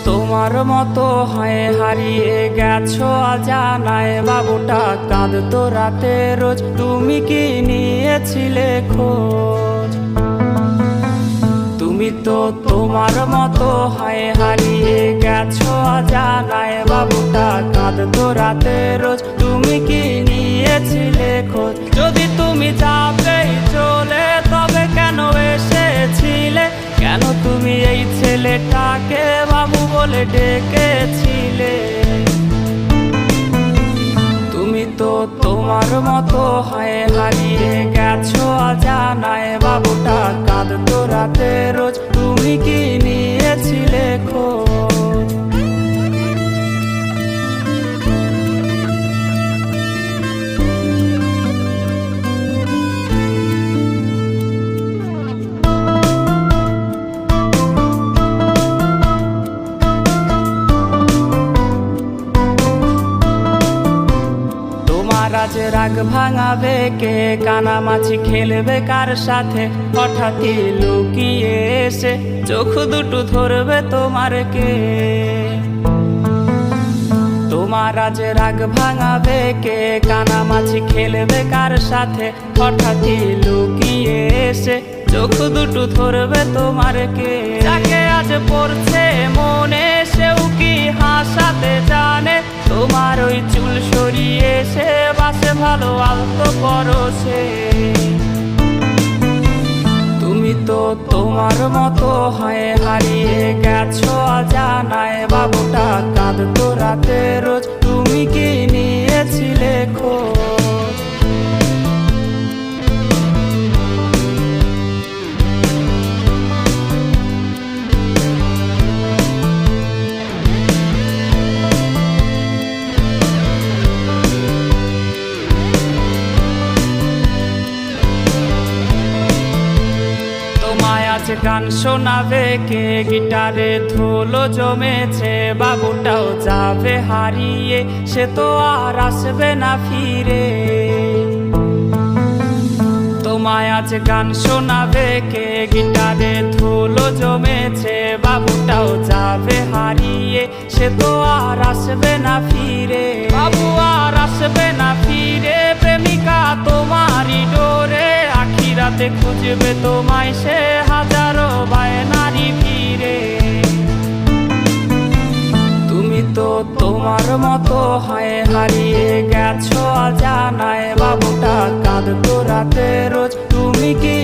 তোমার মতো হয় হারিয়ে গেছো অজানায়, বাবুটা কাঁদতো রাতে রোজ, তুমি কি নিয়েছিলে খোঁজ? তুমি তো তোমার মতো হয় হারিয়ে গেছো অজানায়, বাবুটা কাঁদতো রাতে রোজ, তুমি কি নিয়েছিলে খোঁজ? যদি তুমি যাবেই চলে তবে কেন এসেছিলে? কেন তুমি এই ছেলেটাকে বাবু বলে ডেকেছিলে? তুমি তো তোমার মতো হয় হারিয়ে গেছো অজানায়, বাবুটা কাঁদতো রাতে রোজ, তুমি কি নিয়েছিলে খোঁজ? আজ রাগ ভাঙাবে কে? কানামাছি খেলবে কার সাথে? হঠাৎই লুকিয়ে এসে চোখ দুটো ধরবে তোমার কে? তোমার আজ রাগ ভাঙাবে কে? কানামাছি খেলবে কার সাথে? হঠাৎই লুকিয়ে এসে চোখ দুটো ধরবে তোমার কে? যাকে আজ পড়ছে মনে সেও কি হাসাতে জানে? তোমার ওই চুল সরিয়ে সে বাসে ভালো আলতো পরশে। তুমি তো তোমার মতো হয় হারিয়ে গেছো অজানায়, বাবুটা কাঁদতো রাতে রোজ, তুমি কি নিয়েছিলে খোঁজ? আজ গান শোনাবে কে? গিটারে ধুলো জমেছে, বাবুটাও যাবে হারিয়ে, সে তো আর আসবে না ফিরে। তোমায় আজ গান শোনাবে কে? গিটারে ধুলো জমেছে, বাবুটাও যাবে হারিয়ে, সে তো আর আসবে না ফিরে। বাবু আর আসবে না ফিরে, প্রেমিকা তোমারই ডোরে, আখিরাতে খুঁজবে তোমায় সে হাজারো বায়নারি ভিড়ে। তুমি তো তোমার মতো হয় হারিয়ে গেছো অজানায়, বাবুটা কাঁদতো রাতে রোজ, তুমি কি